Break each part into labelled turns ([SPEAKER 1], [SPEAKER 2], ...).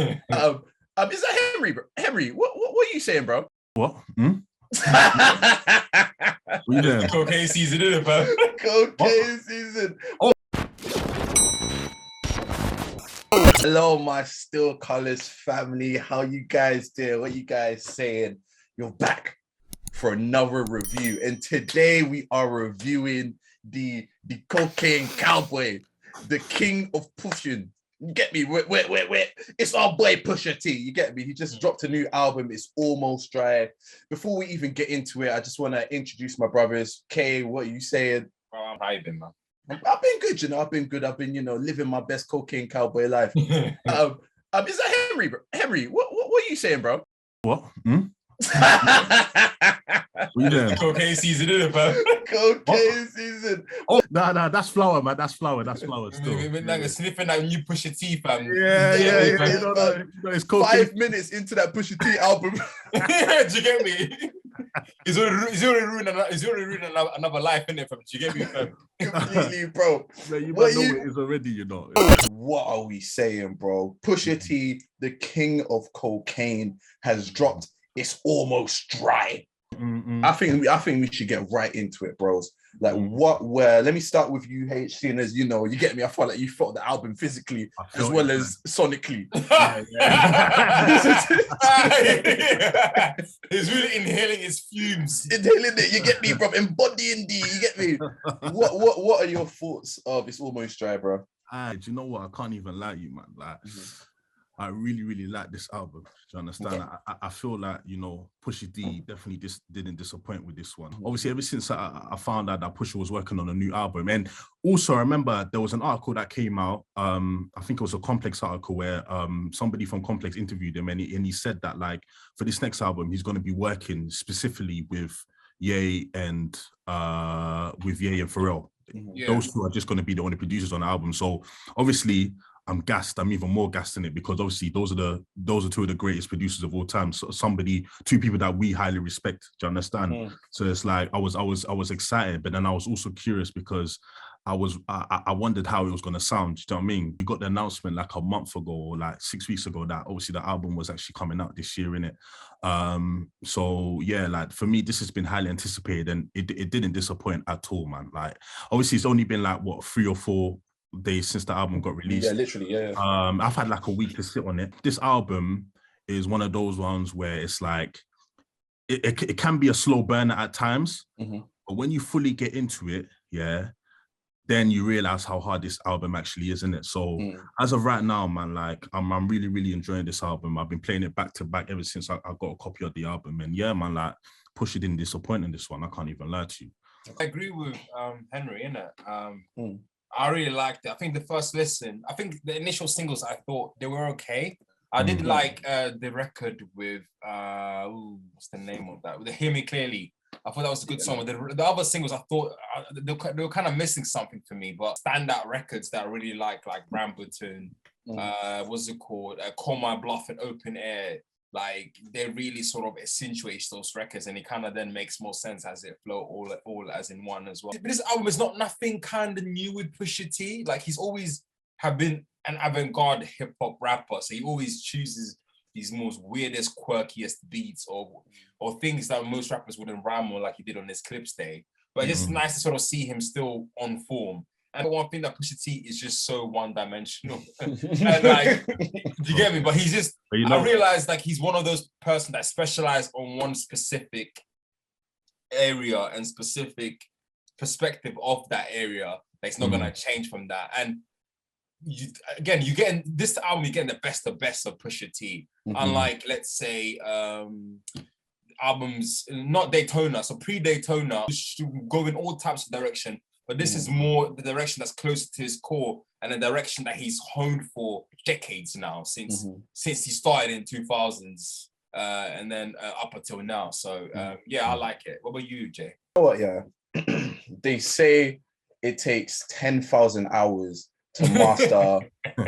[SPEAKER 1] Is that Henry, bro? Henry, what are you saying, bro?
[SPEAKER 2] What? What you doing?
[SPEAKER 3] Cocaine season, isn't it, bro?
[SPEAKER 1] Cocaine season.
[SPEAKER 2] Oh.
[SPEAKER 1] Hello, my Still Colors family. How you guys doing? What you guys saying? You're back for another review, and today we are reviewing the cocaine cowboy, the king of pushing. You get me? Wait. It's our boy Pusha T. You get me? He just dropped a new album. It's almost dry. Before we even get into it, I just want to introduce my brothers. Kay, what are you saying?
[SPEAKER 3] How you been, man?
[SPEAKER 1] I've been good, I've been good. I've been, living my best cocaine cowboy life. Is that Henry, bro? Henry, what are you saying, bro?
[SPEAKER 2] What? What you doing?
[SPEAKER 3] Cocaine season, isn't it, bro?
[SPEAKER 1] Cocaine season.
[SPEAKER 2] Oh, no, that's flour, man. That's flour still.
[SPEAKER 3] Sniffing that new Pusha T, fam.
[SPEAKER 2] Yeah. It's cocaine.
[SPEAKER 1] 5 minutes into that Pusha T album.
[SPEAKER 3] Do you get me? He's already ruined another life, innit, fam? Do you get me, fam?
[SPEAKER 1] Completely, bro.
[SPEAKER 2] Man, you might know it is already,
[SPEAKER 1] What are we saying, bro? Pusha T, the king of cocaine, has dropped It's Almost Dry. I think we should get right into it, bros. Like, let me start with you, H, seeing as you get me. I felt like you felt the album physically as well as sonically.
[SPEAKER 3] He's really inhaling his fumes.
[SPEAKER 1] Inhaling it, you get me, bro. Embodying D, you get me. What are your thoughts of It's Almost Dry, bro?
[SPEAKER 2] Do you know what? I can't even lie to you, man. Like, I really like this album. Do you understand? Okay. I feel like, Pusha D definitely didn't disappoint with this one. Obviously, ever since I found out that Pusha was working on a new album. And also, I remember there was an article that came out. I think it was a Complex article where somebody from Complex interviewed him, and he said that, like, for this next album, he's going to be working specifically with Ye and Pharrell. Yeah. Those two are just going to be the only producers on the album. So obviously, I'm gassed. I'm even more gassed in it because obviously those are two of the greatest producers of all time. So two people that we highly respect. Do you understand? So it's like I was excited, but then I was also curious because I wondered how it was going to sound. Do you know what I mean? We got the announcement like a month ago or like 6 weeks ago that obviously the album was actually coming out this year, innit? So yeah, like for me, this has been highly anticipated and it didn't disappoint at all, man. Like obviously it's only been like 3 or 4 days since the album got released.
[SPEAKER 1] Yeah, literally, yeah.
[SPEAKER 2] I've had like a week to sit on it. This album is one of those ones where it's like it can be a slow burner at times, but when you fully get into it, then you realize how hard this album actually is, isn't it? So as of right now, man, like I'm really enjoying this album. I've been playing it back to back ever since I got a copy of the album, and yeah, man, like Pusha didn't disappoint in this one. I can't even lie to you.
[SPEAKER 3] I agree with Henry, innit? I really liked it. I think the first listen, I think the initial singles, I thought they were okay. I did like the record with, what's the name of that? With the Hear Me Clearly. I thought that was a good song. The other singles, I thought they were kind of missing something for me, but standout records that I really like Rambutan, what's it called? Call My Bluff and Open Air. Like they really sort of accentuate those records, and it kind of then makes more sense as it flow all as in one as well. But this album is not nothing kind of new with Pusha T. Like he's always have been an avant-garde hip hop rapper, so he always chooses these most weirdest, quirkiest beats or things that most rappers wouldn't rhyme on, like he did on this Clips Day. But it's just nice to sort of see him still on form. And one thing that Pusha T is just so one-dimensional. And like, do you get me? But he's just, I realized like he's one of those person that specialize on one specific area and specific perspective of that area. That's not gonna change from that. And you're getting this album, you're getting the best of Pusha T. Unlike, let's say, albums, not Daytona, so pre-Daytona, go in all types of direction. But this is more the direction that's closer to his core and a direction that he's honed for decades now, since he started in 2000s and then up until now. So yeah, I like it. What about you, Jay?
[SPEAKER 1] You know what, yeah. They say it takes 10,000 hours to master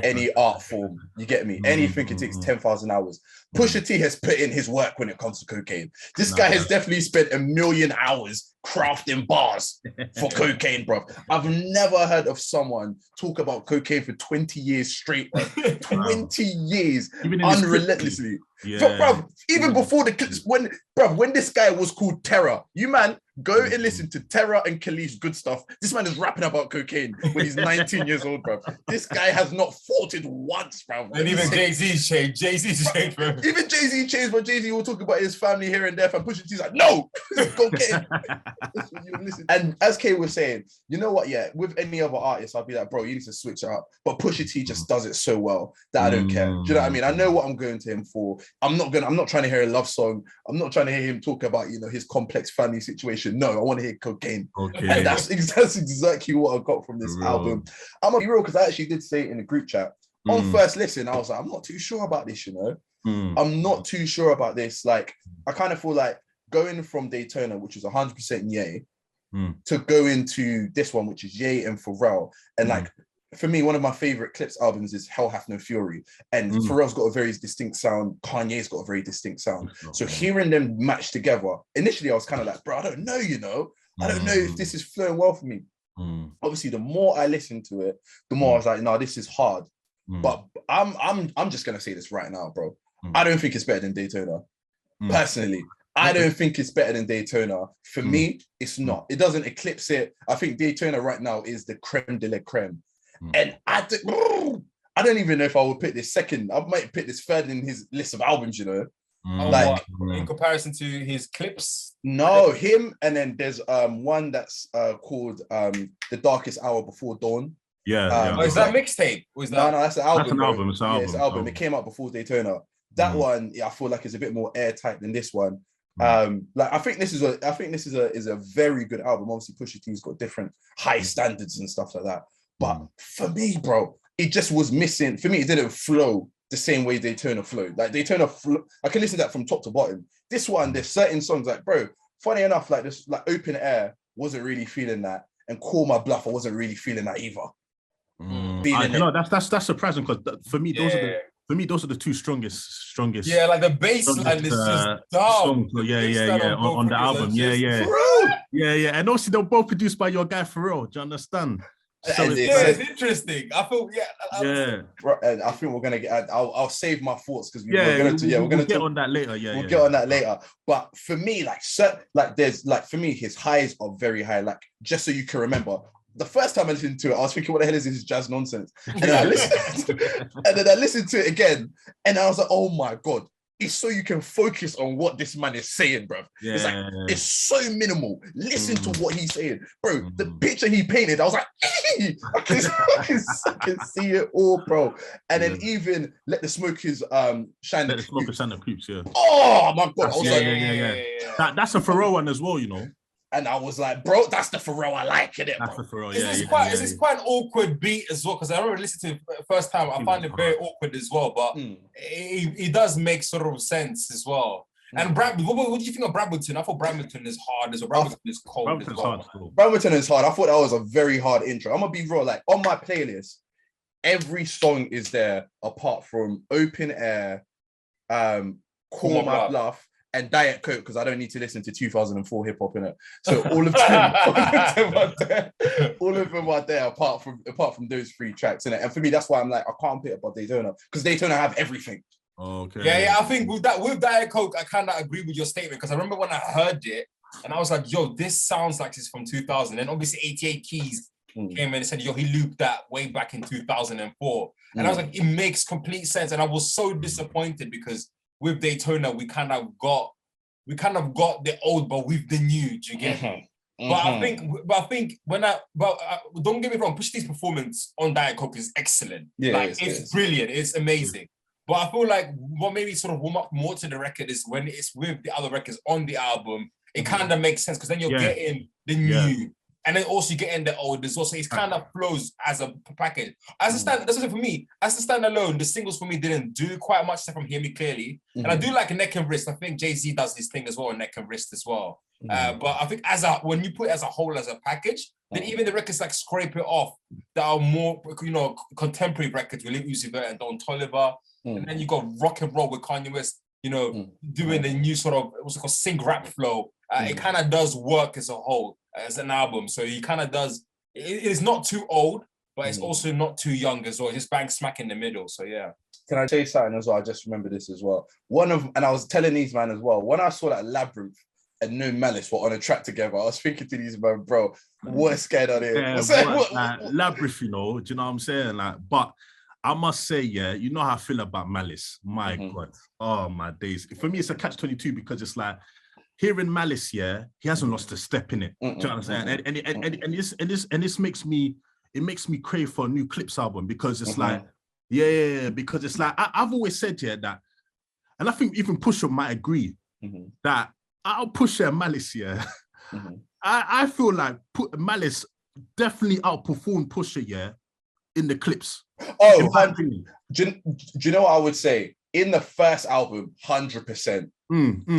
[SPEAKER 1] any art form. You get me? Anything, it takes 10,000 hours. Pusha T has put in his work when it comes to cocaine. This guy has definitely spent 1 million hours crafting bars for cocaine, bro. I've never heard of someone talk about cocaine for 20 years straight, bro. 20 years unrelentlessly.
[SPEAKER 2] Yeah.
[SPEAKER 1] Bro, even before the clips, when this guy was called Terror, you man, go and listen to Terror and Khalif's Good Stuff. This man is rapping about cocaine when he's 19 years old, bro. This guy has not faulted once, bro.
[SPEAKER 3] And even Jay-Z's changed. Bro.
[SPEAKER 1] Even Jay-Z changed, but Jay-Z will talk about his family here and there. And Pusha T's like, no, go get him. That's what you listen. And as Kay was saying, you know what? Yeah, with any other artist, I'll be like, bro, you need to switch it up. But Pusha T just does it so well that I don't care. Do you know what I mean? I know what I'm going to him for. I'm not trying to hear a love song. I'm not trying to hear him talk about, you know, his complex family situation. No, I want to hear cocaine. And that's exactly what I got from this album. I'm gonna be real, because I actually did say it in the group chat. On first listen, I was like, I'm not too sure about this, you know. I'm not too sure about this. Like, I kind of feel like going from Daytona, which is 100% Ye, to go into this one, which is Ye and Pharrell. And like, for me, one of my favorite Clips albums is Hell Hath No Fury. And Pharrell's got a very distinct sound. Kanye's got a very distinct sound. So hearing them match together, initially I was kind of like, bro, I don't know, you know. I don't know if this is flowing well for me. Obviously, the more I listened to it, the more I was like, no, this is hard. But I'm just gonna say this right now, bro. I don't think it's better than Daytona. Personally, I don't think it's better than Daytona. For me, it's not. It doesn't eclipse it. I think Daytona right now is the creme de la creme. And I don't even know if I would pick this second. I might pick this third in his list of albums, you know.
[SPEAKER 3] Like in comparison to his Clips?
[SPEAKER 1] No, him, and then there's one that's called The Darkest Hour Before Dawn.
[SPEAKER 3] Is that mixtape? No,
[SPEAKER 1] that's an album.
[SPEAKER 2] That's an album. It's an album.
[SPEAKER 1] It's an album. It came out before Daytona. That one, I feel like is a bit more airtight than this one. Like I think this is a very good album. Obviously, Pusha T's got different high standards and stuff like that. But for me, bro, it just was missing. For me, it didn't flow the same way Daytona flowed. Like Daytona, I can listen to that from top to bottom. This one, there's certain songs like, bro, funny enough, like this, like Open Air wasn't really feeling that, and Call My Bluff, I wasn't really feeling that either.
[SPEAKER 2] That's surprising, because for me, those are the two strongest.
[SPEAKER 3] Yeah, like the bass line is just dumb.
[SPEAKER 2] On the album. Yeah. And also they're both produced by your guy Pharrell. Do you understand? So
[SPEAKER 3] it's interesting. I feel
[SPEAKER 1] And I think we're gonna get. I'll save my thoughts because
[SPEAKER 2] we're gonna get on that later.
[SPEAKER 1] We'll get on that later. But for me, for me, his highs are very high. Like, just so you can remember, the first time I listened to it, I was thinking, what the hell is this jazz nonsense? And then I listened to it again, and I was like, oh my God. It's so you can focus on what this man is saying, bro. It's like, it's so minimal. Listen to what he's saying. Bro, the picture he painted, I was like, I can see it all, bro. And then even Let the Smokers Shine the
[SPEAKER 2] Smokers Shine the Creeps,
[SPEAKER 1] Oh my God. I was like,
[SPEAKER 2] That's a Pharrell one as well, you know.
[SPEAKER 1] And I was like, bro, that's the Pharrell I like, innit, bro?
[SPEAKER 2] That's the Pharrell,
[SPEAKER 3] Is this quite an awkward beat as well? Because I remember listening to it the first time, I find it very awkward as well, but it does make sort of sense as well. And what do you think of Brambleton? I thought Brambleton is hard as well. Brambleton is cold as well.
[SPEAKER 1] Brambleton is hard. I thought that was a very hard intro. I'm going to be real, like, on my playlist, every song is there apart from Open Air, Call My Bluff, and Diet Coke, because I don't need to listen to 2004 hip hop in it. So all of them are there apart from those three tracks in it. And for me, that's why I'm like, I can't pick up Daytona, because Daytona have everything.
[SPEAKER 2] Okay.
[SPEAKER 3] Yeah. I think with Diet Coke, I kind of agree with your statement, because I remember when I heard it, and I was like, yo, this sounds like it's from 2000. And obviously 88 Keys came in and said, yo, he looped that way back in 2004. And I was like, it makes complete sense. And I was so disappointed, because with Daytona, we kind of got the old, but with the new. Do you get me? But I think don't get me wrong, Pusha T's performance on Diet Coke is excellent. It's brilliant. It's amazing. But I feel like what maybe sort of warm up more to the record is when it's with the other records on the album, it kind of makes sense, because then you're getting the new. And then also you get in the old as well. So it kind of flows as a package. That's for me. As a standalone, the singles for me didn't do quite much stuff from Hear Me Clearly. And I do like Neck and Wrist. I think Jay-Z does his thing as well on Neck and Wrist as well. But I think when you put it as a whole, as a package, then even the records like Scrape It Off that are more, contemporary records with Lil Uzi Vert and Don Toliver. And then you got Rock and Roll with Kanye West. doing the new sort of what's it called sync rap flow. It kind of does work as a whole as an album. So he kind of does. It is not too old, but it's also not too young as well. Just bang smack in the middle. So yeah.
[SPEAKER 1] Can I say something as well? I just remember this as well. And I was telling these man as well, when I saw that Labyrinth and No Malice were on a track together, I was speaking to these man, bro, what's scared on here?
[SPEAKER 2] Yeah, Labyrinth, you know, do you know what I'm saying? Like, but I must say, yeah, you know how I feel about Malice. My God. Oh, my days. For me, it's a catch-22 because it's like, hearing Malice, yeah, he hasn't lost a step in it. Do you know what I'm saying? And this makes me crave for a new Clips album because it's like, because it's like, I've always said, yeah, that, and I think even Pusha might agree that I'll Pusha and Malice, yeah. I feel like Malice definitely outperformed Pusha, yeah, in the Clips.
[SPEAKER 1] Oh, do you know what I would say? In the first album, 100%.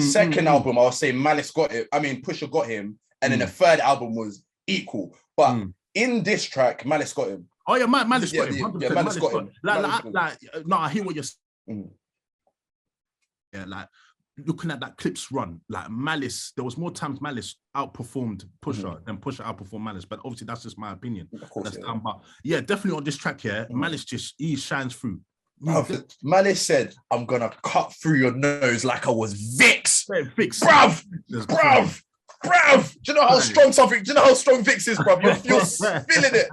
[SPEAKER 1] Second album, I would say Malice got it. I mean, Pusha got him. And then the third album was equal. But in this track, Malice got him.
[SPEAKER 2] Oh, yeah, Malice got him.
[SPEAKER 1] Yeah, Malice got him.
[SPEAKER 2] No, I hear what you're saying. Yeah, like, looking at that Clips run, like Malice, there was more times Malice outperformed Pusha than Pusha outperformed Malice, but obviously that's just my opinion.
[SPEAKER 1] Of course,
[SPEAKER 2] but yeah, definitely on this track here, Malice he shines through.
[SPEAKER 1] Malice said, "I'm gonna cut through your nose like I was Vicks,
[SPEAKER 2] Vicks,
[SPEAKER 1] bruv. Do you know how strong something? Do you know how strong Vicks is, bruv? You're feeling it."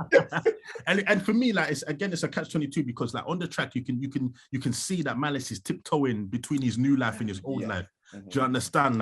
[SPEAKER 2] and for me, like it's a catch-22 because like on the track you can see that Malice is tiptoeing between his new life and his old life. Do you understand?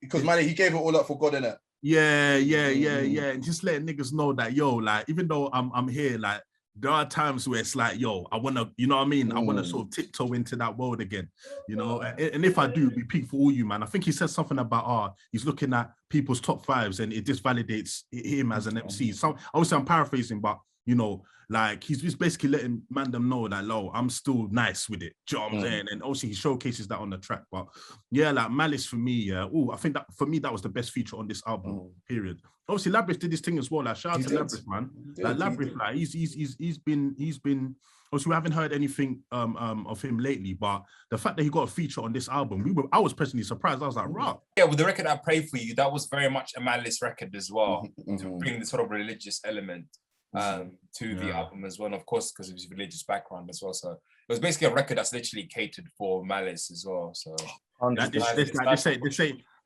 [SPEAKER 1] Because Malice, he gave it all up for God, innit?
[SPEAKER 2] Yeah. And just letting niggas know that, yo, like even though I'm here, like there are times where it's like, yo, I want to, you know what I mean? I want to sort of tiptoe into that world again, you know? And if I do, be peak for all you, man. I think he said something about, he's looking at people's top fives and it just validates him as an MC. So obviously I'm paraphrasing, but, you know, like he's just basically letting them know that, I'm still nice with it. Do you know what I'm saying? And obviously he showcases that on the track. But yeah, like Malice for me, I think that for me, that was the best feature on this album, period. Obviously Labyrinth did this thing as well. Like shout out to Labyrinth, man. Like Labyrinth, like he's been obviously we haven't heard anything of him lately, but the fact that he got a feature on this album, I was personally surprised. I was like, right.
[SPEAKER 3] Yeah, with the record I Pray For You, that was very much a Malice record as well, to bring the sort of religious element to the album as well, and of course because of his religious background as well. So it was basically a record that's literally catered for Malice as well. So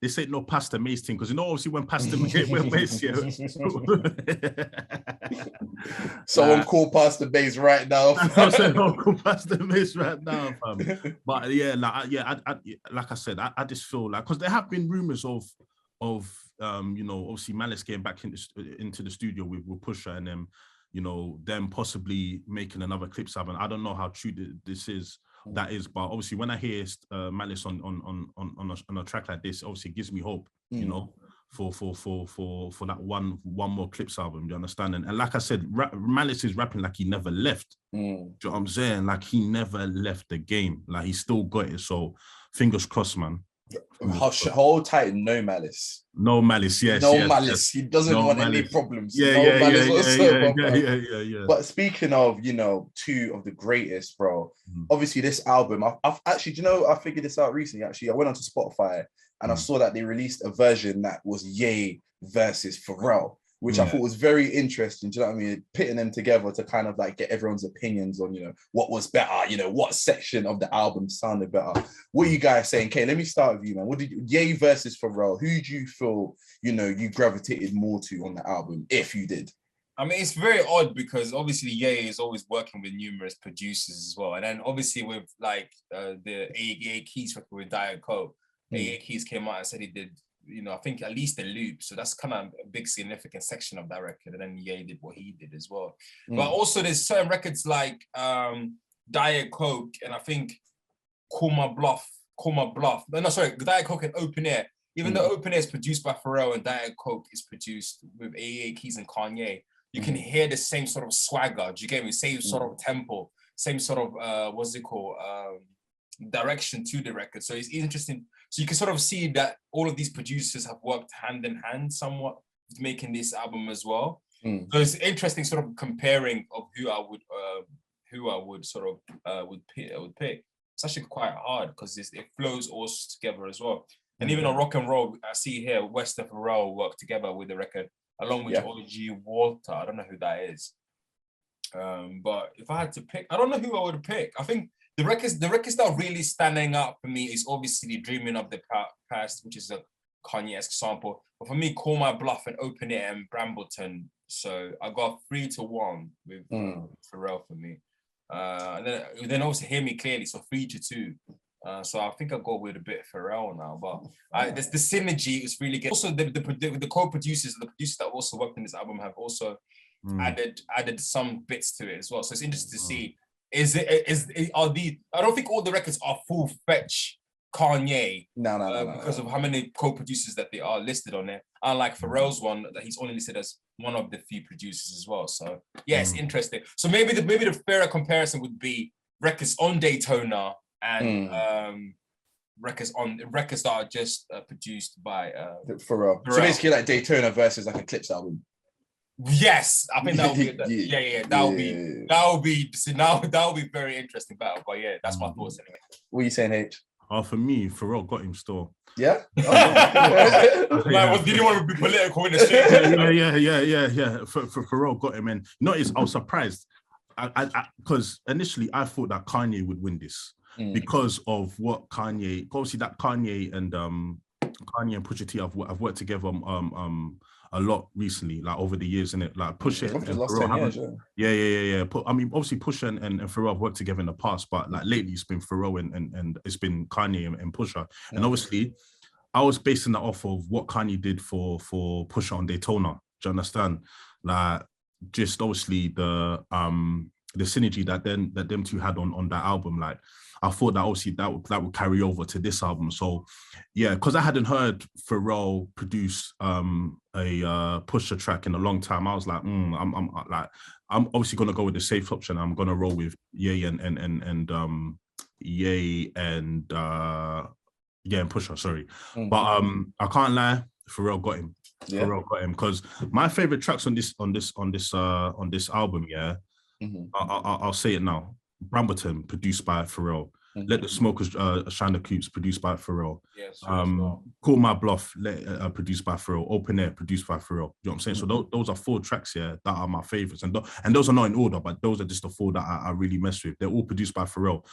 [SPEAKER 2] this ain't no Pastor Mace thing, because you know obviously when Pastor Mace
[SPEAKER 1] someone call Pastor Mace right now.
[SPEAKER 2] Call Pastor Mace right now, fam. But yeah, like I said, I just feel like because there have been rumors of you know, obviously Malice getting back into the studio with Pusha and them, you know, them possibly making another Clips album. I don't know how true that is, but obviously when I hear Malice on a track like this, obviously it gives me hope, you know, for that one more Clips album. You understand? And like I said, Malice is rapping like he never left. Do you know what I'm saying? Like he never left the game. Like he still got it. So fingers crossed, man.
[SPEAKER 1] Hold tight, No Malice.
[SPEAKER 2] No Malice, yes.
[SPEAKER 1] No Malice. He doesn't want any problems.
[SPEAKER 2] Yeah.
[SPEAKER 1] But speaking of, you know, two of the greatest, bro. Obviously, this album, I've actually, do you know, I figured this out recently. Actually, I went onto Spotify and I saw that they released a version that was Ye versus Pharrell, which I thought was very interesting. Do you know what I mean? Pitting them together to kind of like get everyone's opinions on, you know, what was better, you know, what section of the album sounded better. What are you guys saying? Okay, let me start with you, man. What did Ye versus Pharrell? Who do you feel, you know, you gravitated more to on the album, if you did?
[SPEAKER 3] I mean, it's very odd because obviously Ye is always working with numerous producers as well. And then obviously with like the A Keys record with Diet Coke, A Keys came out and said he did, you know, I think at least a loop. So that's kind of a big significant section of that record. And then Ye did what he did as well. But also there's certain records like Diet Coke and I think Call My Bluff. No, sorry, Diet Coke and Open Air. Even though Open Air is produced by Pharrell and Diet Coke is produced with A Keys and Kanye, you can hear the same sort of swagger. Do you get me? Same sort of tempo, same sort of, direction to the record. So it's interesting. So you can sort of see that all of these producers have worked hand in hand somewhat with making this album as well. So it's interesting sort of comparing of who I would pick. it's actually quite hard because it flows all together as well. And even on rock and roll, I see here West and Pharrell work together with the record, along with OG Walter. I don't know who that is. But if I had to pick, I don't know who I would pick. I think the records that are really standing out for me is obviously Dreaming of the Past, which is a Kanye-esque sample. But for me, Call My Bluff and Open It and Brambleton. So I got 3-1 with Pharrell for me. And then also Hear Me Clearly, so 3-2. So I think I'll go with a bit of Pharrell now, but the synergy is really good. Also, the co-producers and the producers that also worked in this album have also added some bits to it as well. So it's interesting to see. I don't think all the records are full-fetch Kanye.
[SPEAKER 1] No.
[SPEAKER 3] Because of how many co-producers that they are listed on there. Unlike Pharrell's one, that he's only listed as one of the few producers as well. So yeah, it's interesting. So maybe the fairer comparison would be records on Daytona and records that are just produced by
[SPEAKER 1] Pharrell. So basically, like Daytona versus like a Clips album.
[SPEAKER 3] Yes, I think that would be that would be very interesting battle. But yeah, that's my thoughts anyway.
[SPEAKER 1] What are you saying, H?
[SPEAKER 2] For me, Pharrell got him still.
[SPEAKER 1] Yeah.
[SPEAKER 3] Did you want to be political in the street?
[SPEAKER 2] Yeah. For Pharrell got him, and I was surprised. Because initially I thought that Kanye would win this because of what Kanye. Obviously, that Kanye and Pusha T have worked together a lot recently, like over the years, innit? Like Pusha and Pharrell I mean, obviously Pusha and Pharrell have worked together in the past, but like lately it's been Pharrell and it's been Kanye and Pusha. And obviously, I was basing that off of what Kanye did for Pusha on Daytona. Do you understand? Like, just obviously the synergy that them two had on that album. Like, I thought that obviously that would carry over to this album. So yeah, because I hadn't heard Pharrell produce a Pusha track in a long time, I was like, I'm obviously gonna go with the safe option. I'm gonna roll with Ye and Pusha. Sorry, but I can't lie, Pharrell got him. Yeah. Pharrell got him because my favorite tracks on this album, I'll say it now. Brambleton, produced by Pharrell. Let the Smokers Shine the Coops, produced by Pharrell. Yes, Call My Bluff, produced by Pharrell. Open Air, produced by Pharrell. You know what I'm saying? So those are 4 tracks here that are my favorites, and those are not in order, but those are just the 4 that I really mess with. They're all produced by Pharrell.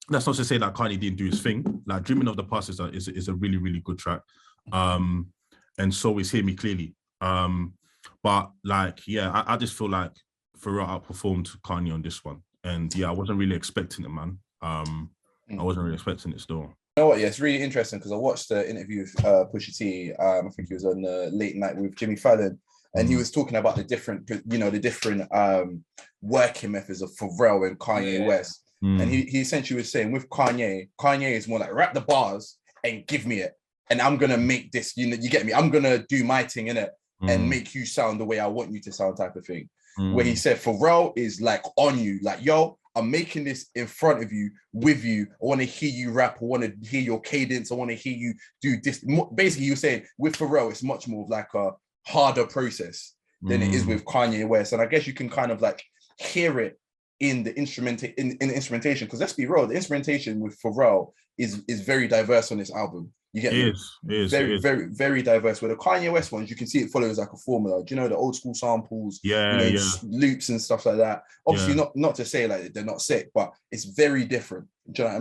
[SPEAKER 2] That's not to say that Kanye didn't do his thing. Like, Dreaming of the Past is a really, really good track. And so is Hear Me Clearly. But like, yeah, I just feel like Pharrell outperformed Kanye on this one. And yeah, I wasn't really expecting it, man. I wasn't really expecting it still.
[SPEAKER 1] You know what? Yeah, it's really interesting because I watched the interview with Pusha T. I think he was on Late Night with Jimmy Fallon, and he was talking about the different working methods of Pharrell and Kanye West. And he essentially was saying with Kanye is more like rap the bars and give me it, and I'm gonna make this. You get me? I'm gonna do my thing in it and make you sound the way I want you to sound, type of thing. Where he said Pharrell is like on you, like, yo, I'm making this in front of you, with you. I want to hear you rap. I want to hear your cadence. I want to hear you do this. Basically, he was saying with Pharrell, it's much more of like a harder process than it is with Kanye West. And I guess you can kind of like hear it in the instrumentation. Because let's be real, the instrumentation with Pharrell is very diverse on this album. You get me? It is very, very diverse. Where the Kanye West ones, you can see it follows like a formula. Do you know the old school samples? Loops and stuff like that. Obviously, not to say like they're not sick, but it's very different. Do you know what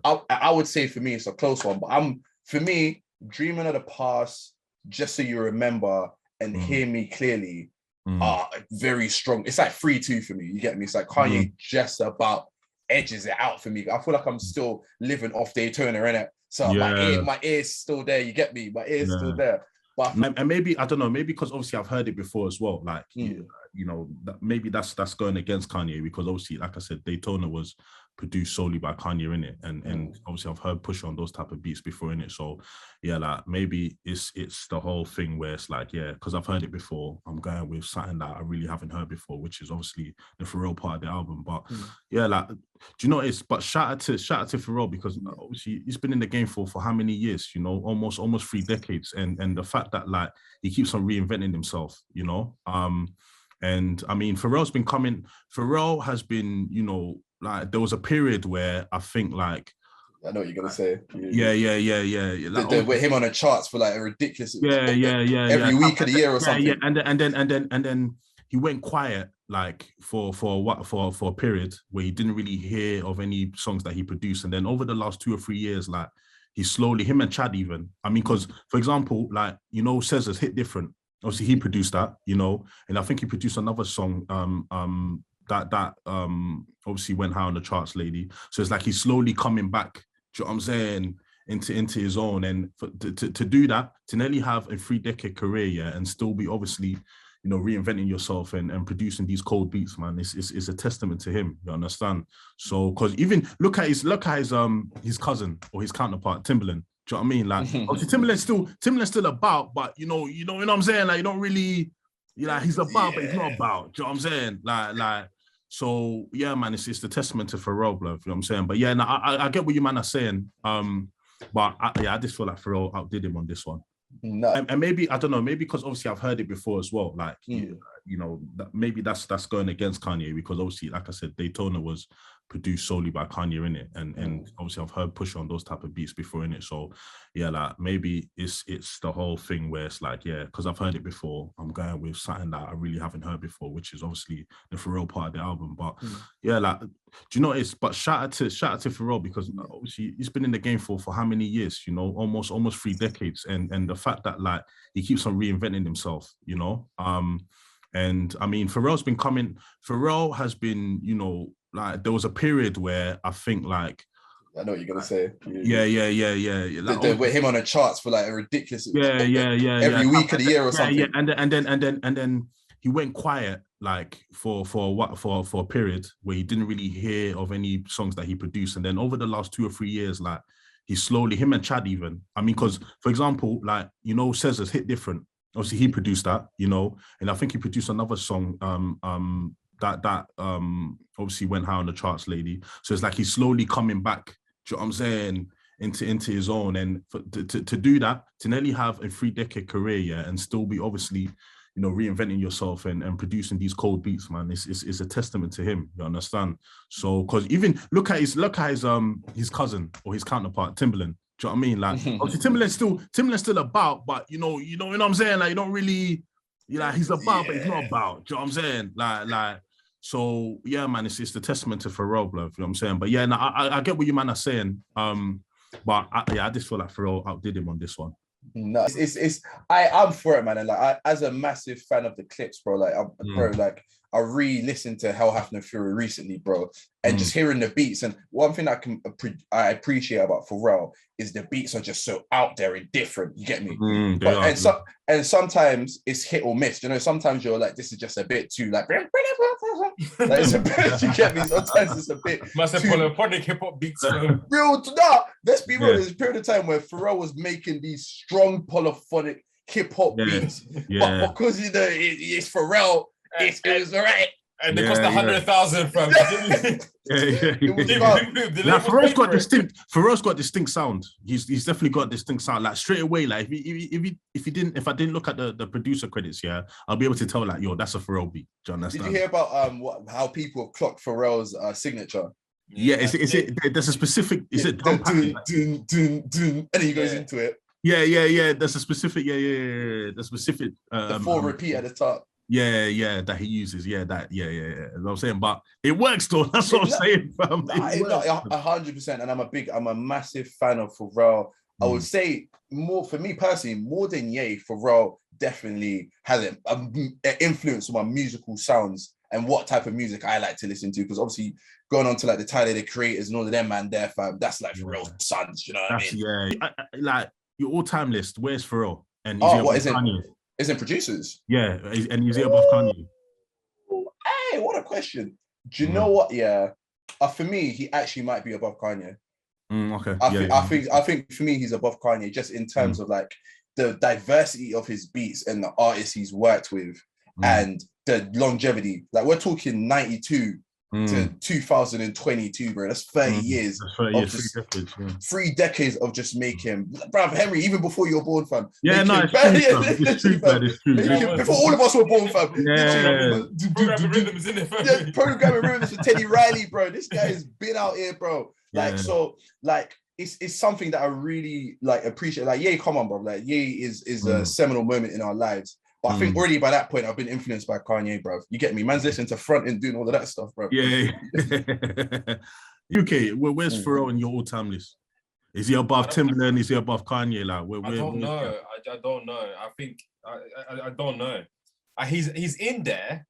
[SPEAKER 1] I mean? I would say for me it's a close one, but for me, Dreaming of the Past, Just So You Remember, and Hear Me Clearly are very strong. It's like 3-2 for me. You get me? It's like Kanye just about edges it out for me. I feel like I'm still living off Daytona, innit? So my ear's still there. You get me? My ear's still there. But
[SPEAKER 2] and maybe, I don't know, maybe because obviously I've heard it before as well. Like, maybe that's going against Kanye, because obviously, like I said, Daytona was produced solely by Kanye in it, and obviously I've heard Pusha on those type of beats before in it. So yeah, like maybe it's the whole thing where it's like, yeah, because I've heard it before, I'm going with something that I really haven't heard before, which is obviously the Pharrell part of the album. But yeah, like, do you know, but shout out to Pharrell, because obviously he's been in the game for how many years? You know, almost 3 decades, and the fact that like he keeps on reinventing himself, you know. And I mean, Pharrell's been coming. Pharrell has been, you know, like there was a period where I think like.
[SPEAKER 1] I know what you're gonna say.
[SPEAKER 2] Yeah. Like,
[SPEAKER 1] with him on the charts for like a ridiculous.
[SPEAKER 2] Yeah.
[SPEAKER 1] Every week of the year or something.
[SPEAKER 2] Yeah, and then he went quiet like for a period where he didn't really hear of any songs that he produced, and then over the last 2 or 3 years, like he slowly, him and Chad even. I mean, because for example, like you know, Scissors Hit Different. Obviously, he produced that, you know, and I think he produced another song that obviously went high on the charts lately. So it's like he's slowly coming back. Do you know what I'm saying? Into his own, and to do that, to nearly have a 3-decade career, yeah, and still be obviously, you know, reinventing yourself and producing these cold beats, man, it's a testament to him. You understand? So, because even look at his cousin or his counterpart, Timberland. Do you know what I mean? Like, obviously, Timberland's still about, but you know what I'm saying? Like, you don't really, you know, he's about, but he's not about. Do you know what I'm saying? Like. So yeah, man, it's the testament to Pharrell, bro. You know what I'm saying? But yeah, no, I get what you man are saying. But I just feel like Pharrell outdid him on this one.
[SPEAKER 1] No.
[SPEAKER 2] And maybe, I don't know, maybe because obviously I've heard it before as well. Like, you know, maybe that's going against Kanye, because obviously, like I said, Daytona was produced solely by Kanye in it. And obviously I've heard Pusha on those type of beats before in it. So yeah, like maybe it's the whole thing where it's like, yeah, because I've heard it before, I'm going with something that I really haven't heard before, which is obviously the Pharrell part of the album. But yeah, like, do you know but shout out to Pharrell, because obviously he's been in the game for how many years, you know, almost 3 decades. And the fact that like he keeps on reinventing himself, you know. And I mean, Pharrell has been, you know, like there was a period where I think like.
[SPEAKER 1] I know what you're gonna say.
[SPEAKER 2] Yeah. Like,
[SPEAKER 1] with him on the charts for like a ridiculous.
[SPEAKER 2] Every
[SPEAKER 1] week of the year or something.
[SPEAKER 2] Yeah, and then he went quiet like for a period where he didn't really hear of any songs that he produced, and then over the last 2 or 3 years, like he slowly, him and Chad even. I mean, because for example, like you know, Scissors Hit Different. Obviously, he produced that, you know, and I think he produced another song that obviously went high on the charts lately. So it's like he's slowly coming back. Do you know what I'm saying? Into his own, and to do that, to nearly have a 3-decade career, yeah, and still be obviously, you know, reinventing yourself and producing these cold beats, man, it's a testament to him. You understand? So, because even look at his cousin or his counterpart, Timberland. Do you know what I mean? Like, obviously, Timberland's still about, but you know what I'm saying? Like, you don't really, you know, he's about, but he's not about. Do you know what I'm saying? Like. So yeah, man, it's the testament to Pharrell, bro. You know what I'm saying? But yeah, no, I get what you man are saying. But I just feel like Pharrell outdid him on this one.
[SPEAKER 1] No, I'm for it, man. And like, as a massive fan of the clips, bro. Like, bro, like I re-listened to Hell Hath No Fury recently, bro, and just hearing the beats. And one thing I appreciate about Pharrell is the beats are just so out there and different. You get me? And sometimes it's hit or miss. You know, sometimes you're like, this is just a bit too like it's a bit. You get me? Sometimes it's a bit.
[SPEAKER 3] Must have polyphonic hip hop beats.
[SPEAKER 1] Real, let's be real. There's a period of time where Pharrell was making these strong polyphonic hip hop beats, but because you know it's Pharrell, it was all right.
[SPEAKER 3] And they cost 100,000 from.
[SPEAKER 2] Pharrell's got distinct sound. He's definitely got distinct sound. Like straight away, like if I didn't look at the producer credits, yeah, I'll be able to tell like, yo, that's a Pharrell beat. Do you understand?
[SPEAKER 1] Did you hear about how people have clocked Pharrell's signature?
[SPEAKER 2] Yeah, there's a specific. Is it?
[SPEAKER 1] And then he goes into it.
[SPEAKER 2] Yeah. There's a specific. Yeah. The specific.
[SPEAKER 1] The 4 repeat at the top.
[SPEAKER 2] Yeah, that he uses. Yeah. That's what I'm saying. But it works though. That's what I'm saying, fam.
[SPEAKER 1] 100%. And I'm a massive fan of Pharrell. I would say for me personally, more than Ye, Pharrell definitely has an influence on my musical sounds and what type of music I like to listen to. Because obviously going on to like the Tyler, the Creators and all of them, man, there, fam, that's like Pharrell's sons, you know what I mean?
[SPEAKER 2] Yeah. Like your all-time list, where's Pharrell? And
[SPEAKER 1] what is it? Isn't producers?
[SPEAKER 2] Yeah, and is he above Kanye?
[SPEAKER 1] Hey, what a question. Do you know what? Yeah, for me, he actually might be above Kanye.
[SPEAKER 2] Okay.
[SPEAKER 1] I think for me, he's above Kanye just in terms of like the diversity of his beats and the artists he's worked with and the longevity. Like we're talking 92 to 2022, bro. That's 30 years.
[SPEAKER 2] That's 30 years, 3 decades. Yeah.
[SPEAKER 1] 3 decades of just making, bro, Henry, even before you were born, fam.
[SPEAKER 2] Yeah, no, it's true, fam. It's true.
[SPEAKER 1] Before all of us were born, fam.
[SPEAKER 2] Yeah.
[SPEAKER 3] Programming rhythms in it, fam.
[SPEAKER 1] Yeah, programming rhythms for Teddy Riley, bro. This guy has been out here, bro. Like, so, like, it's something that I really like appreciate. Like, yeah, come on, bro. Like, yeah, is a seminal moment in our lives. But I think already by that point, I've been influenced by Kanye, bro. You get me? Man's listening to Front and doing all of that stuff, bro.
[SPEAKER 2] Yeah. UK, where's Pharrell in your all-time list? Is he above Timberlake? Is he above Kanye? Like,
[SPEAKER 3] I don't know. I don't know. I think I don't know. He's in there,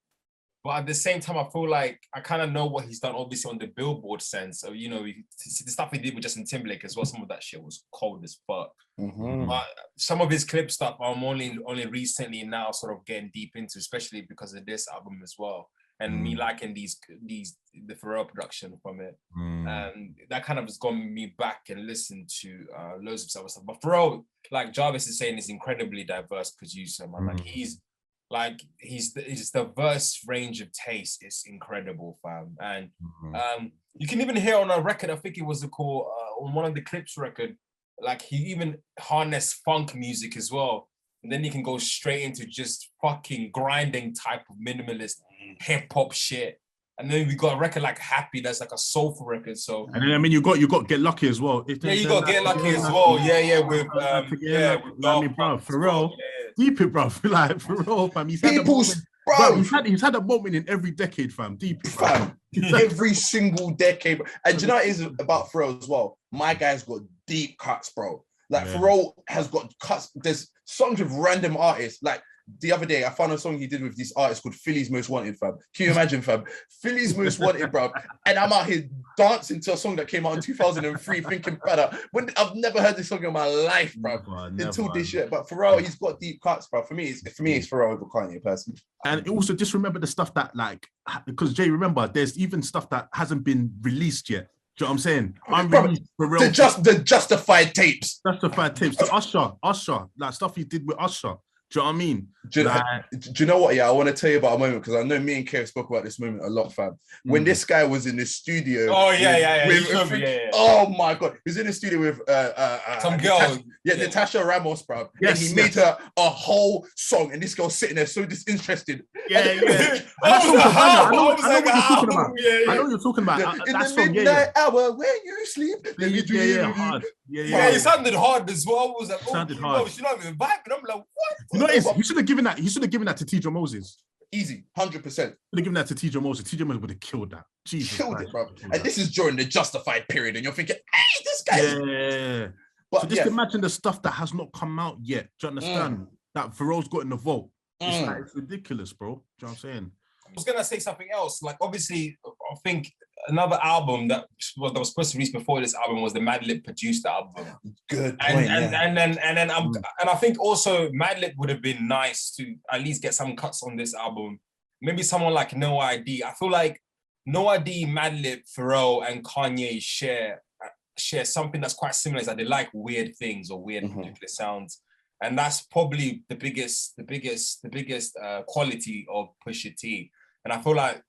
[SPEAKER 3] but at the same time, I feel like I kind of know what he's done, obviously on the Billboard sense. So you know, the stuff he did with Justin Timberlake as well. Some of that shit was cold as fuck. But some of his clip stuff, I'm only recently now sort of getting deep into, especially because of this album as well, and me liking the Pharrell production from it, and that kind of has gotten me back and listened to loads of stuff. But Pharrell, like Jarvis is saying, is incredibly diverse producer, man. Like his diverse range of taste is incredible, fam. And you can even hear on a record, I think it was called on one of the Clips record, like he even harnessed funk music as well. And then you can go straight into just fucking grinding type of minimalist hip hop shit. And then we got a record like Happy, that's like a soulful record. So
[SPEAKER 2] and then, I mean, you got Get Lucky as well.
[SPEAKER 3] Yeah, you got Get Lucky as well. Yeah, with
[SPEAKER 2] bro, Pharrell. Deep it, bro. Like Pharrell, fam. He's had a moment in every decade, fam. Deep it,
[SPEAKER 1] fam. Every single decade. And do you know what it is about Pharrell as well? My guy's got deep cuts, bro. Like Pharrell has got cuts. There's songs with random artists. Like the other day, I found a song he did with this artist called Philly's Most Wanted, fam. Can you imagine, fam? Philly's Most Wanted, bro. And I'm out here dancing to a song that came out in 2003, thinking better. When I've never heard this song in my life, bro, until this year. But Pharrell, he's got deep cuts, bro. For me, it's Pharrell over Kanye, personally.
[SPEAKER 2] And also, just remember the stuff that, like, because Jay, remember, there's even stuff that hasn't been released yet. Do you know what I'm saying?
[SPEAKER 1] The Justified tapes.
[SPEAKER 2] Justified tapes. So Usher, like stuff he did with Usher. Do you know what I mean?
[SPEAKER 1] Do you know what? Yeah, I want to tell you about a moment because I know me and Kev spoke about this moment a lot, fam. When this guy was in the studio.
[SPEAKER 3] Oh yeah.
[SPEAKER 1] Oh my god, he was in the studio with
[SPEAKER 3] some girl.
[SPEAKER 1] Natasha Ramos, bro. And he made her a whole song, and this girl sitting there so disinterested.
[SPEAKER 2] I know what you're talking about.
[SPEAKER 1] In the midnight hour when you sleep.
[SPEAKER 2] Hard.
[SPEAKER 3] Yeah, it sounded hard as well. It was like,
[SPEAKER 2] sounded hard.
[SPEAKER 3] She's not even vibing. I'm like, what?
[SPEAKER 2] You know, he should have given that. He should have given that to T.J. Moses.
[SPEAKER 1] Easy, 100%.
[SPEAKER 2] Should have given that to T.J. Moses. T.J. Moses would have killed that. Jesus,
[SPEAKER 1] killed it, bro. And this is during the Justified period, and you're thinking, hey, this guy.
[SPEAKER 2] Yeah. But so just imagine the stuff that has not come out yet. Do you understand? That Pharrell's got in the vault. It's ridiculous, bro. Do you know what I'm saying?
[SPEAKER 3] I was gonna say something else. Like, obviously, I think another album that was supposed to release before this album was the Madlib produced album.
[SPEAKER 1] Good point.
[SPEAKER 3] And I think also Madlib would have been nice to at least get some cuts on this album. Maybe someone like No ID. I feel like No ID, Madlib, Pharrell, and Kanye share something that's quite similar. Is that they like weird things or weird particular sounds. And that's probably the biggest quality of Pusha T. And I feel like,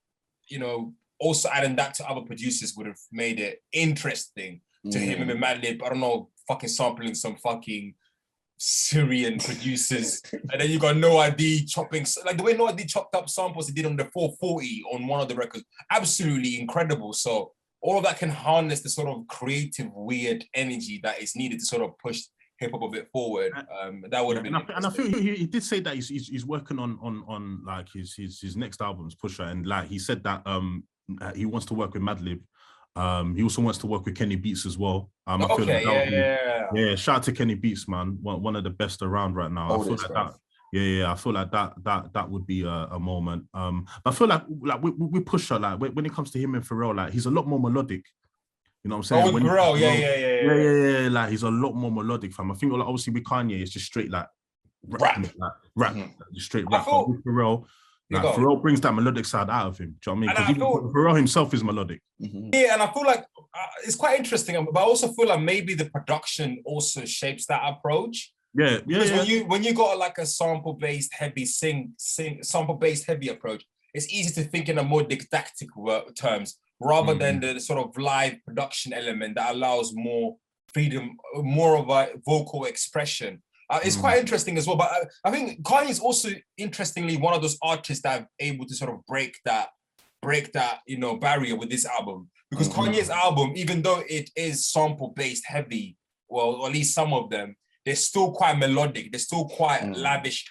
[SPEAKER 3] you know, also adding that to other producers would have made it interesting to him and Madlib. I don't know, fucking sampling some fucking Syrian producers. And then you got No ID chopping, like the way No ID chopped up samples he did on the 440 on one of the records. Absolutely incredible. So all of that can harness the sort of creative, weird energy that is needed to sort of push hip hop a bit forward. That would have been.
[SPEAKER 2] And I feel he did say that he's working on like his next albums, Pusha, and like he said that he wants to work with Madlib. He also wants to work with Kenny Beats as well. I feel like shout out to Kenny Beats, man. One of the best around right now. I feel like that. I feel like that would be a moment. But I feel like we Pusha, like when it comes to him and Pharrell, like he's a lot more melodic. You know what I'm saying?
[SPEAKER 3] Oh, Pharrell,
[SPEAKER 2] yeah. Like he's a lot more melodic, fam. I think like, obviously with Kanye, it's just straight like rap, just straight rap. But with Pharrell, like, Pharrell brings that melodic side out of him. Do you know what I mean? Because Pharrell himself is melodic.
[SPEAKER 3] Yeah, and I feel like it's quite interesting, but I also feel like maybe the production also shapes that approach. Because when you got like a sample-based heavy approach, it's easy to think in a more didactic terms rather than the sort of live production element that allows more freedom, more of a vocal expression. It's quite interesting as well. But I think Kanye is also, interestingly, one of those artists that are able to sort of break that barrier with this album. Because Kanye's album, even though it is sample-based heavy, well, at least some of them, they're still quite melodic. They're still quite lavish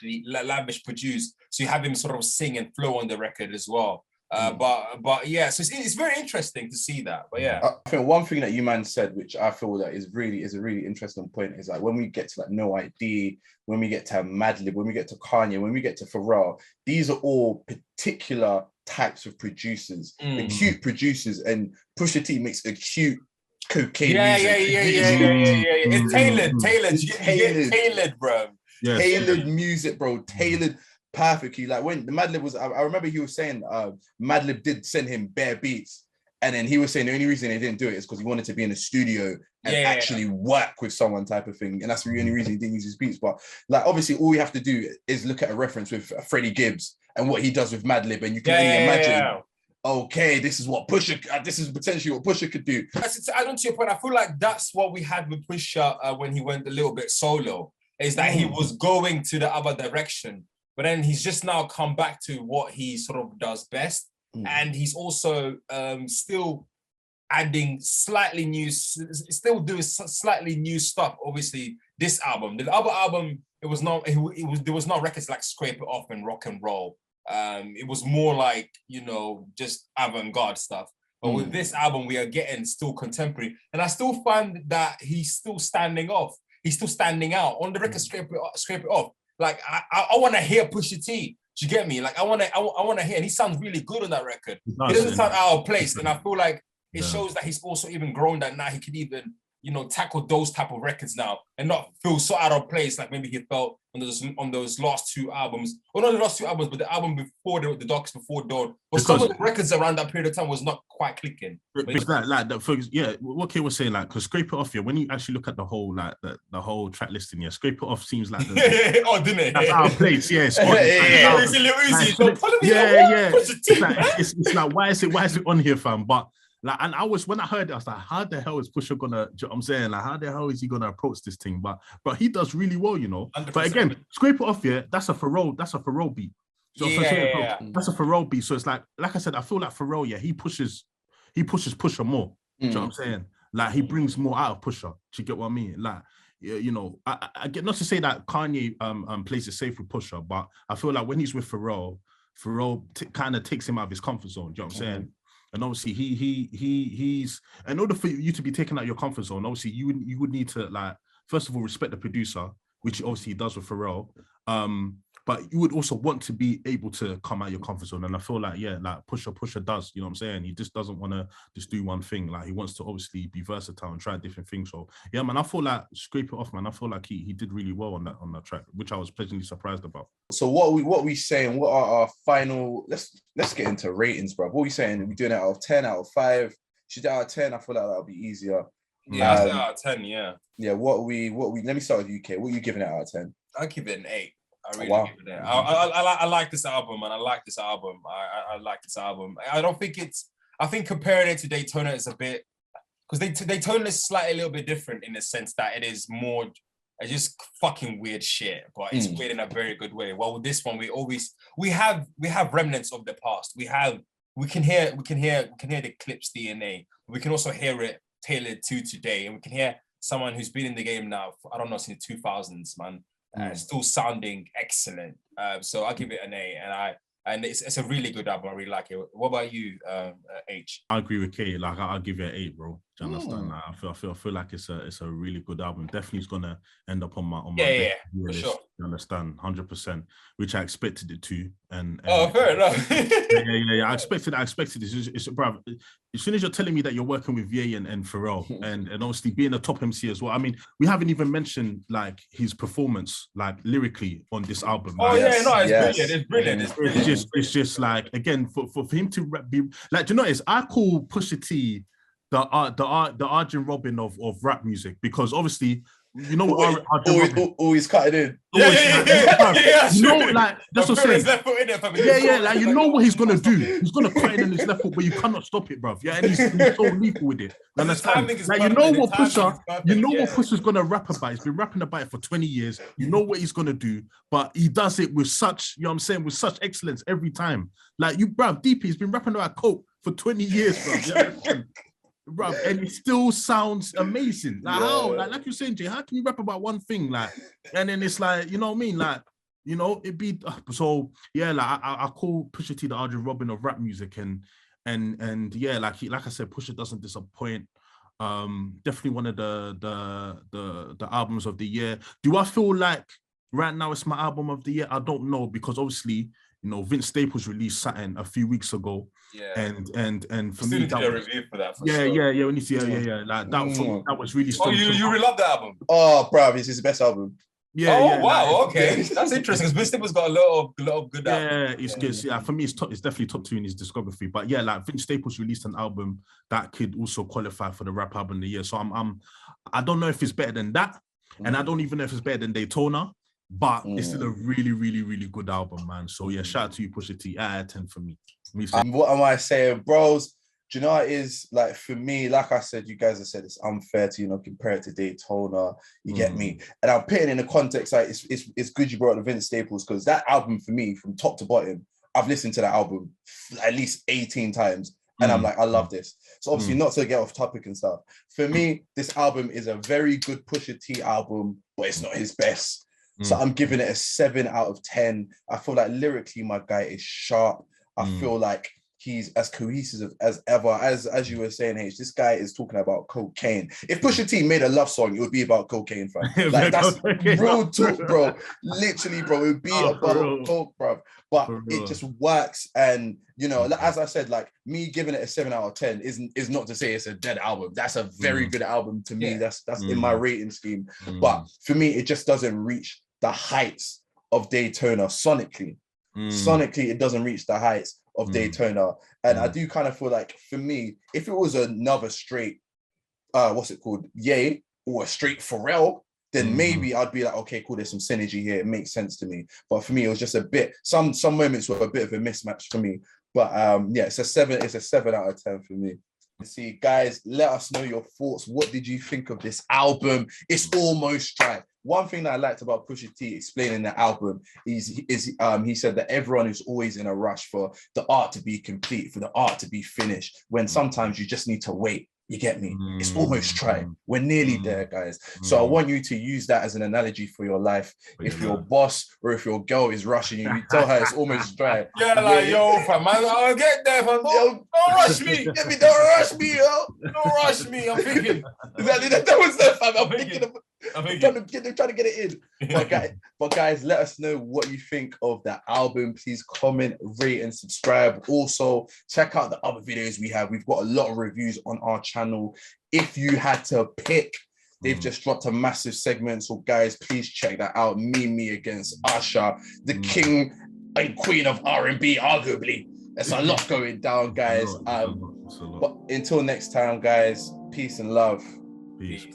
[SPEAKER 3] produced. So you have him sort of sing and flow on the record as well. But yeah, so it's very interesting to see that. But yeah,
[SPEAKER 1] I think one thing that you man said, which I feel that is a really interesting point, is like when we get to like No ID, when we get to Madlib, when we get to Kanye, when we get to Pharrell, these are all particular types of producers, acute producers, and Pusha T makes acute cocaine music.
[SPEAKER 3] It's tailored, bro.
[SPEAKER 1] Yes. Tailored music, bro. Tailored perfectly. Like when the Madlib was, I remember he was saying Madlib did send him bare beats, and then he was saying the only reason he didn't do it is because he wanted to be in the studio and actually work with someone, type of thing, and that's the only reason he didn't use his beats. But like obviously all we have to do is look at a reference with Freddie Gibbs and what he does with Madlib, and you can only imagine. Okay, this is what Pusha. This is potentially what Pusha could do.
[SPEAKER 3] To add on to your point, I feel like that's what we had with Pusha when he went a little bit solo. Is that he was going to the other direction, but then he's just now come back to what he sort of does best, and he's also still adding slightly new, still doing slightly new stuff. Obviously, this album, the other album, there was no records like Scrape It Off and Rock and Roll. It was more like, just avant-garde stuff. But with this album, we are getting still contemporary. And I still find that he's still standing off. He's still standing out. On the record, Scrape It Off. Like, I want to hear Pusha T. Do you get me? Like, I want to hear. And he sounds really good on that record. He doesn't sound out of place. And I feel like it shows that he's also even grown, that now he can even, tackle those type of records now and not feel so out of place like maybe he felt on those last two albums. Well, not the last two albums, but the album before the Darkest Before Dawn. But some of the records around that period of time was not quite clicking.
[SPEAKER 2] What Kay was saying, like, because Scrape It Off, when you actually look at the whole, like, the whole track listing, Scrape It Off seems like
[SPEAKER 3] didn't it?
[SPEAKER 2] That's our place, It's like, why is it on here, fam? But like, and when I heard it, I was like, how the hell is Pusha gonna, you know what I'm saying? Like, how the hell is he gonna approach this thing? But he does really well, 100%. But again, Scrape It Off, that's a Pharrell beat. So that's a Pharrell beat. So it's like I said, I feel like Pharrell, he pushes Pusha more. Do you know what I'm saying? Like, he brings more out of Pusha. Do you get what I mean? Like, I get, not to say that Kanye plays it safe with Pusha, but I feel like when he's with Pharrell kind of takes him out of his comfort zone. Do you know what I'm saying? And obviously, he's, in order for you to be taken out of your comfort zone, obviously you would need to, like, first of all, respect the producer, which obviously he does with Pharrell. But you would also want to be able to come out of your comfort zone. And I feel like, Pusha does, you know what I'm saying? He just doesn't want to just do one thing. Like, he wants to obviously be versatile and try different things. So yeah, man, I feel like Scrape It Off, man. I feel like he did really well on that track, which I was pleasantly surprised about.
[SPEAKER 1] So what we saying? What are our final? Let's get into ratings, bro. What are we saying? Are we doing it out of 10, out of 5? Should do out of 10? I feel like that'll be easier.
[SPEAKER 3] Yeah, out of 10. Yeah.
[SPEAKER 1] Yeah. What we? Let me start with UK. What are you giving it out of 10?
[SPEAKER 3] I'll give it an 8. I really give it an 8. I like this album, man. I like this album. I don't think I think comparing it to Daytona is a bit, because Daytona is slightly a little bit different in the sense that it is more just fucking weird shit, but it's weird in a very good way. Well, with this one, we have remnants of the past. We can hear the Clips DNA. We can also hear it tailored to today, and we can hear someone who's been in the game now for, I don't know, since the 2000s, man. Still sounding excellent. So I'll give it an A, and it's a really good album. I really like it. What about you, H?
[SPEAKER 2] I agree with Kay. Like, I'll give it an 8, bro. Do you understand? Like, I feel like it's a really good album. Definitely is gonna end up on my
[SPEAKER 3] list. For sure.
[SPEAKER 2] You understand? 100%, which I expected it to. And
[SPEAKER 3] fair enough.
[SPEAKER 2] I expected it. It's bro. As soon as you're telling me that you're working with Ye and Pharrell, and obviously being a top MC as well. I mean, we haven't even mentioned like his performance, like lyrically on this album.
[SPEAKER 3] It's brilliant.
[SPEAKER 2] It's just like, again, for him to be like, do you know what it is? I call Pusha T the Arjen Robin of rap music, because obviously You know what?
[SPEAKER 1] Always cutting in.
[SPEAKER 3] Yeah.
[SPEAKER 2] You know, like that's what I'm saying.
[SPEAKER 3] Left foot in it,
[SPEAKER 2] Yeah. Like you know what he's gonna do. He's gonna cut in his left foot, but you cannot stop it, bruv. Yeah, and he's so lethal with it. You understand? Like you know what Pusha's gonna rap about. He's been rapping about it for 20 years. You know what he's gonna do, but he does it with such, you know what I'm saying, with such excellence every time. Like you, bruv, DP's been rapping about coke for 20 years, bruv. Yeah. Bruv, and it still sounds amazing. Like how, like you're saying, Jay, how can you rap about one thing, like, and then it's like, you know what I mean, like, you know, it'd be so yeah. Like I call Pusha T the Arjen Robin of rap music, and yeah, like I said, Pusha doesn't disappoint. Definitely one of the albums of the year. Do I feel like right now it's my album of the year? I don't know, because obviously, you know, Vince Staples released something a few weeks ago.
[SPEAKER 3] Yeah.
[SPEAKER 2] And for me, that was,
[SPEAKER 3] review for that.
[SPEAKER 2] Yeah. When you see, like that was really strong.
[SPEAKER 3] Oh, you really love the album?
[SPEAKER 1] Oh, bro, it's his best album.
[SPEAKER 3] Yeah. Wow. Okay, that's interesting. Because Vince Staples got a lot of good albums.
[SPEAKER 2] Yeah, it's good. Yeah, for me, it's definitely top 2 in his discography. But yeah, like Vince Staples released an album that could also qualify for the rap album of the year. So I don't know if it's better than that, and I don't even know if it's better than Daytona. But it's still a really, really, really good album, man. So yeah, shout out to you, Pusha T. Out of 10 for me.
[SPEAKER 1] What am I saying, bros? Do you know what it is? Like for me, like I said, you guys have said it's unfair to, you know, compare it to Daytona. You get me? And I'm putting in the context, like it's good you brought the Vince Staples, because that album for me, from top to bottom, I've listened to that album at least 18 times. And I'm like, I love this. So obviously not to get off topic and stuff. For me, this album is a very good Pusha T album, but it's not his best. So I'm giving it a 7 out of 10. I feel like lyrically, my guy is sharp. I feel like he's as cohesive as ever. As you were saying, H, this guy is talking about cocaine. If Pusha T made a love song, it would be about cocaine, fam. Like that's real talk, bro. Literally, bro. It would be about coke, bro. But it just works. And you know, as I said, like me giving it a 7 out of 10 is not to say it's a dead album. That's a very good album to me. That's in my rating scheme. But for me, it just doesn't reach the heights of Daytona sonically. Sonically, it doesn't reach the heights of Daytona. And I do kind of feel like, for me, if it was another straight, what's it called? Ye, or a straight Pharrell, then maybe I'd be like, okay, cool, there's some synergy here. It makes sense to me. But for me, it was just a bit, some moments were a bit of a mismatch for me. But yeah, it's a 7 out of 10 for me. See, guys, let us know your thoughts. What did you think of this album? It's almost dry. One thing that I liked about Pusha T explaining the album is he said that everyone is always in a rush for the art to be complete, for the art to be finished, when sometimes you just need to wait. You get me? It's almost dry. We're nearly there, guys. So I want you to use that as an analogy for your life. If your boss or if your girl is rushing you, you tell her it's almost dry.
[SPEAKER 3] Yeah, like, yo, fam, I'll get there, fam. Don't rush me.
[SPEAKER 1] Get me, don't rush me, yo.
[SPEAKER 3] Don't rush me. I'm thinking.
[SPEAKER 1] Exactly, that was the fam. I'm trying to get it in. But guys, let us know what you think of that album. Please comment, rate, and subscribe. Also, check out the other videos we have. We've got a lot of reviews on our channel. If you had to pick, they've just dropped a massive segment. So guys, please check that out. Me against Usher, the king and queen of R&B, arguably. There's a lot going down, guys. But until next time, guys, peace and love.
[SPEAKER 2] Peace.